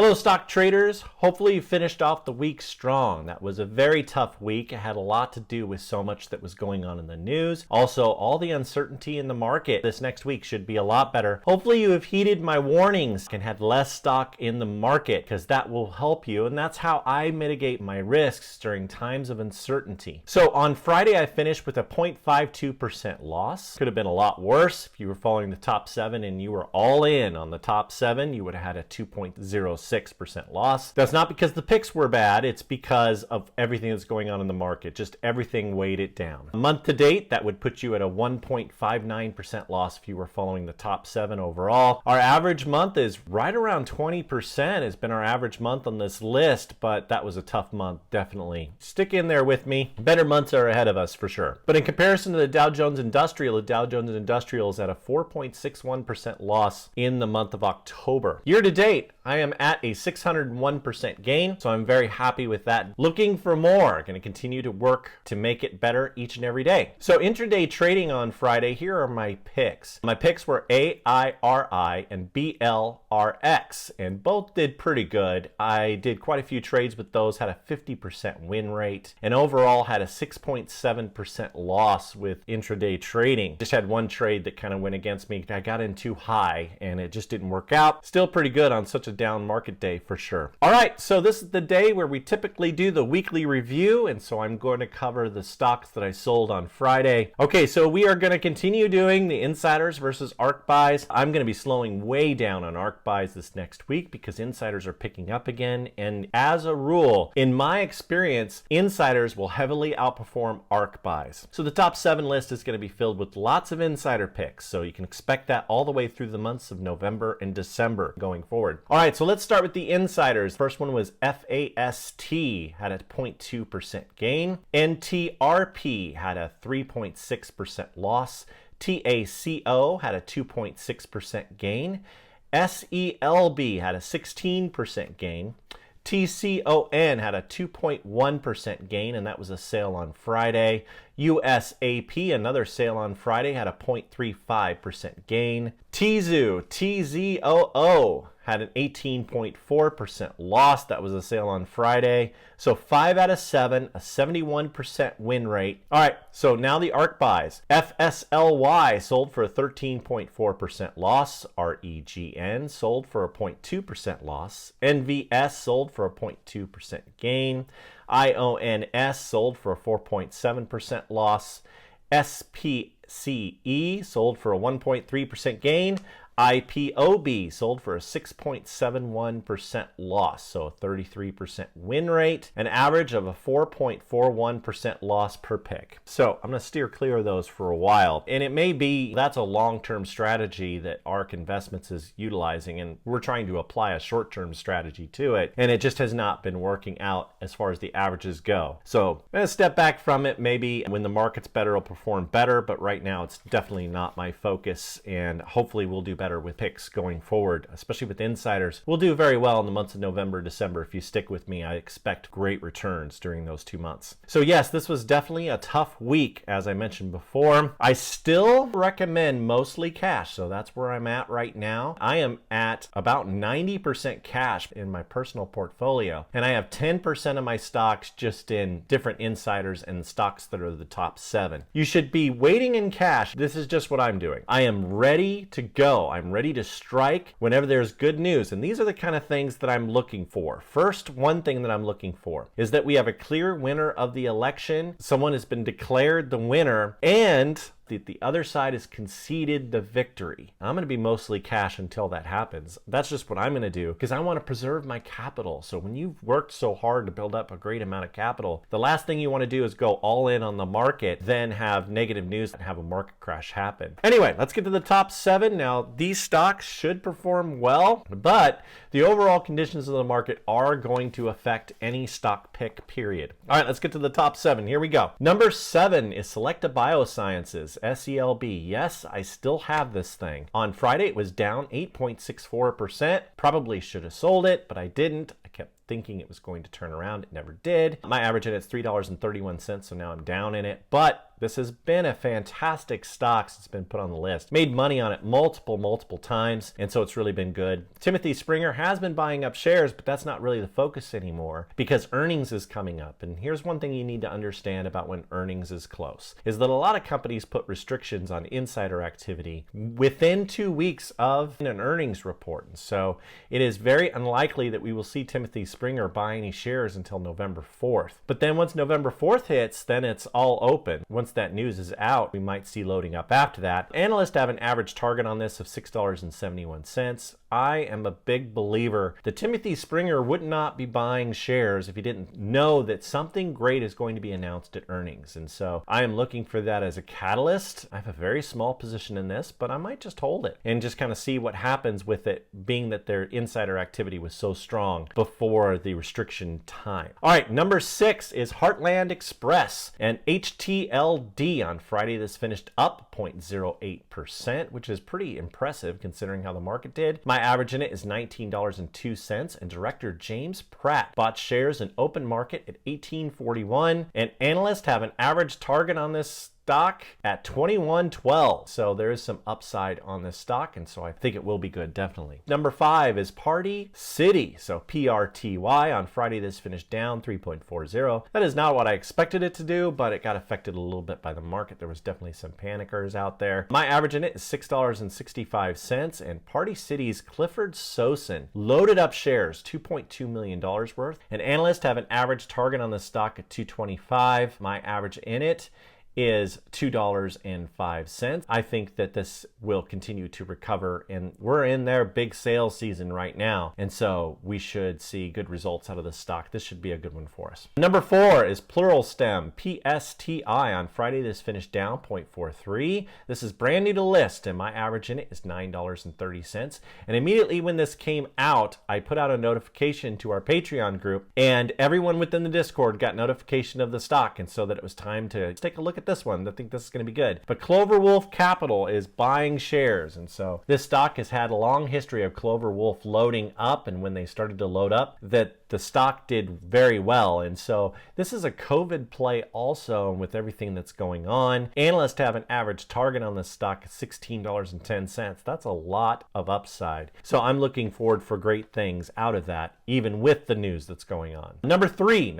Hello stock traders, hopefully you finished off the week strong. That was a very tough week. It had a lot to do with so much that was going on in the news. Also, all the uncertainty in the market. This next week should be a lot better. Hopefully you have heeded my warnings and had less stock in the market, because that will help you, and that's how I mitigate my risks during times of uncertainty. So on Friday I finished with a 0.52% loss. Could have been a lot worse. If you were following the top 7 and you were all in on the top 7, you would have had a 2.06% loss. That's not because the picks were bad, it's because of everything that's going on in the market. Just everything weighed it down. Month to date, that would put you at a 1.59% loss if you were following the top 7 overall. Our average month is right around 20%. Has been our average month on this list, but that was a tough month, definitely. Stick in there with me. Better months are ahead of us for sure. But in comparison to the Dow Jones Industrial, the Dow Jones Industrial is at a 4.61% loss in the month of October. Year to date, I am at a 601% gain, so I'm very happy with that. Looking for more. Going to continue to work to make it better each and every day. So intraday trading on Friday, here are my picks. My picks were AIRI and BLRX, and both did pretty good. I did quite a few trades with those, had a 50% win rate, and overall had a 6.7% loss with intraday trading. Just had one trade that kind of went against me. I got in too high and it just didn't work out. Still pretty good on such a down market day for sure. All right, so this is the day where we typically do the weekly review, and so I'm going to cover the stocks that I sold on Friday. Okay, so we are going to continue doing the insiders versus ARK buys. I'm going to be slowing way down on ARK buys this next week because insiders are picking up again, and as a rule, in my experience, insiders will heavily outperform ARK buys. So the top 7 list is going to be filled with lots of insider picks, so you can expect that all the way through the months of November and December going forward. All right, so let's start with the insiders. First one was FAST, had a 0.2% gain. NTRP had a 3.6% loss. TACO had a 2.6% gain. SELB had a 16% gain. TCON had a 2.1% gain, and that was a sale on Friday. USAP, another sale on Friday, had a 0.35% gain. TZOO had an 18.4% loss. That was a sale on Friday. So 5 out of 7, a 71% win rate. All right, so now the ARK buys. FSLY sold for a 13.4% loss. REGN sold for a 0.2% loss. NVS sold for a 0.2% gain. IONS sold for a 4.7% loss. SPCE sold for a 1.3% gain. IPOB sold for a 6.71% loss, so a 33% win rate, an average of a 4.41% loss per pick. So I'm going to steer clear of those for a while, and it may be that's a long-term strategy that ARK Investments is utilizing, and we're trying to apply a short-term strategy to it, and it just has not been working out as far as the averages go. So I'm going to step back from it. Maybe when the market's better, it'll perform better, but right now it's definitely not my focus, and hopefully we'll do better with picks going forward, especially with insiders. We'll do very well in the months of November, December. If you stick with me, I expect great returns during those 2 months. So yes, this was definitely a tough week, as I mentioned before. I still recommend mostly cash, so that's where I'm at right now. I am at about 90% cash in my personal portfolio, and I have 10% of my stocks just in different insiders and stocks that are the top 7. You should be waiting in cash. This is just what I'm doing. I am ready to go. I'm ready to strike whenever there's good news. And these are the kind of things that I'm looking for. First, one thing that I'm looking for is that we have a clear winner of the election. Someone has been declared the winner, and the other side has conceded the victory. I'm going to be mostly cash until that happens. That's just what I'm going to do because I want to preserve my capital. So when you've worked so hard to build up a great amount of capital, the last thing you want to do is go all in on the market, then have negative news and have a market crash happen. Anyway, let's get to the top 7. Now, these stocks should perform well, but the overall conditions of the market are going to affect any stock pick, period. All right, let's get to the top 7. Here we go. Number 7 is Selecta Biosciences. SELB. Yes, I still have this thing. On Friday, it was down 8.64%. Probably should have sold it, but I didn't. I kept thinking it was going to turn around. It never did. My average in it's $3.31, so now I'm down in it. But this has been a fantastic stock since it's been put on the list. Made money on it multiple times, and so it's really been good. Timothy Springer has been buying up shares, but that's not really the focus anymore because earnings is coming up. And here's one thing you need to understand about when earnings is close, is that a lot of companies put restrictions on insider activity within 2 weeks of an earnings report. And so it is very unlikely that we will see Timothy Springer buy any shares until November 4th. But then once November 4th hits, then it's all open. Once that news is out, we might see loading up after that. Analysts have an average target on this of $6.71. I am a big believer that Timothy Springer would not be buying shares if he didn't know that something great is going to be announced at earnings. And so I am looking for that as a catalyst. I have a very small position in this, but I might just hold it and just kind of see what happens with it, being that their insider activity was so strong before the restriction time. All right, number 6 is Heartland Express and HTLD. On Friday, this finished up 0.08%, which is pretty impressive considering how the market did. My average in it is $19.02, and director James Pratt bought shares in open market at $18.41, and analysts have an average target on this stock at $21.12. So there is some upside on this stock, and so I think it will be good, definitely. Number 5 is Party City. So PRTY. On Friday, this finished down 3.40. That is not what I expected it to do, but it got affected a little bit by the market. There was definitely some panickers out there. My average in it is $6.65, and Party City's Clifford Sosin loaded up shares, $2.2 million worth, and analysts have an average target on the stock at $2.25. My average in it is $2.05. I think that this will continue to recover, and we're in their big sales season right now, and so we should see good results out of this stock. This should be a good one for us. Number 4 is Plural Stem, PSTI. On Friday, this finished down 0.43. This is brand new to list, and my average in it is $9.30. And immediately when this came out, I put out a notification to our Patreon group, and everyone within the Discord got notification of the stock, and so that it was time to take a look at this one. I think this is going to be good. But Clover Wolf Capital is buying shares, and so this stock has had a long history of Clover Wolf loading up, and when they started to load up, that the stock did very well. And so this is a COVID play also with everything that's going on. Analysts have an average target on this stock at $16.10. That's a lot of upside. So I'm looking forward for great things out of that, even with the news that's going on. Number 3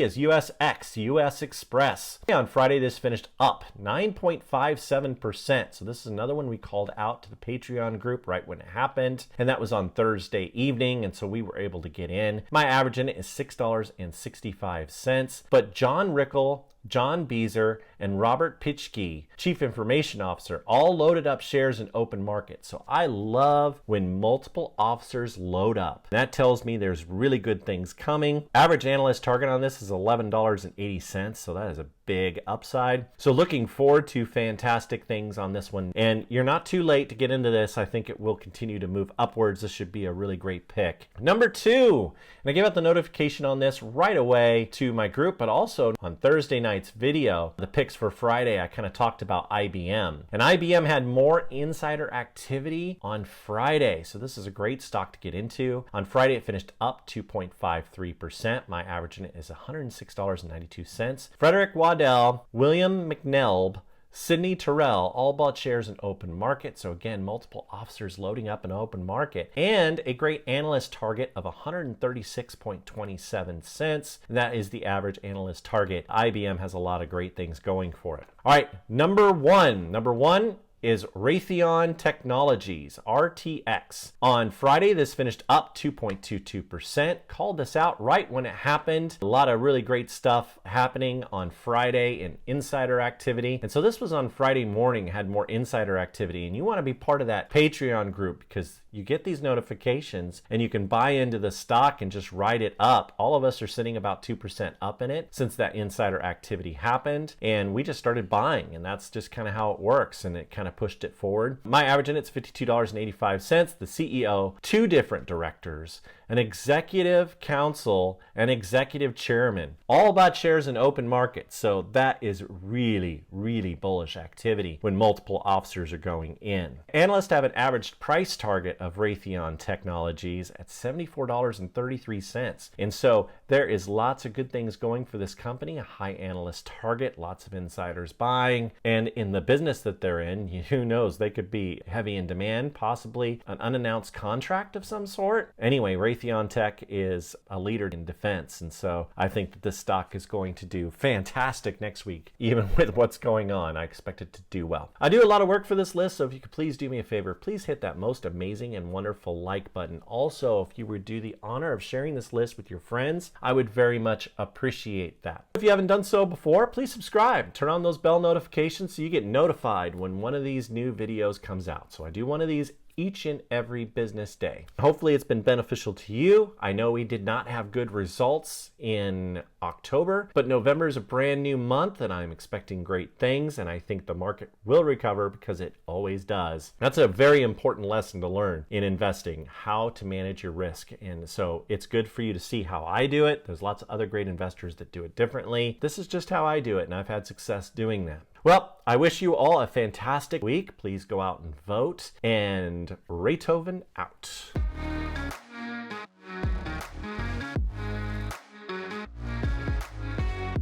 is USX, US Express. On Friday, this finished up 9.57%. So this is another one we called out to the Patreon group right when it happened, and that was on Thursday evening, and so we were able to get in. My average in it is $6.65, but John Rickel, John Beezer, and Robert Pitchke, Chief Information Officer, all loaded up shares in open market. So I love when multiple officers load up. That tells me there's really good things coming. Average analyst target on this is $11.80, so that is a big upside. So looking forward to fantastic things on this one. And you're not too late to get into this. I think it will continue to move upwards. This should be a really great pick. Number 2, and I gave out the notification on this right away to my group, but also on Thursday night's video, the picks for Friday, I kind of talked about IBM. And IBM had more insider activity on Friday. So this is a great stock to get into. On Friday, it finished up 2.53%. My average in it is $106.92. Frederick Waddell, William McNelb, Sidney Terrell all bought shares in open market. So again, multiple officers loading up in open market, and a great analyst target of 136.27 cents. That is the average analyst target. IBM has a lot of great things going for it. All right, number one is Raytheon Technologies, RTX. On Friday, this finished up 2.22%. Called this out right when it happened. A lot of really great stuff happening on Friday in insider activity. And so this was on Friday morning, had more insider activity. And you want to be part of that Patreon group because you get these notifications and you can buy into the stock and just ride it up. All of us are sitting about 2% up in it since that insider activity happened. And we just started buying, and that's just kind of how it works. And it kind of pushed it forward. My average in it's $52.85. The CEO, 2 different directors, an executive council, an executive chairman, all about shares in open markets. So that is really, really bullish activity when multiple officers are going in. Analysts have an average price target of Raytheon Technologies at $74.33. And so there is lots of good things going for this company, a high analyst target, lots of insiders buying, and in the business that they're in, who knows, they could be heavy in demand, possibly an unannounced contract of some sort. Anyway, Raytheon Tech is a leader in defense, and so I think that this stock is going to do fantastic next week, even with what's going on. I expect it to do well. I do a lot of work for this list, so if you could please do me a favor, please hit that most amazing and wonderful like button. Also, if you would do the honor of sharing this list with your friends, I would very much appreciate that. If you haven't done so before, please subscribe. Turn on those bell notifications so you get notified when one of these new videos comes out. So I do one of these each and every business day. Hopefully it's been beneficial to you. I know we did not have good results in October, but November is a brand new month and I'm expecting great things, and I think the market will recover because it always does. That's a very important lesson to learn in investing, how to manage your risk. And so it's good for you to see how I do it. There's lots of other great investors that do it differently. This is just how I do it, and I've had success doing that. Well, I wish you all a fantastic week. Please go out and vote, and Raythoven out.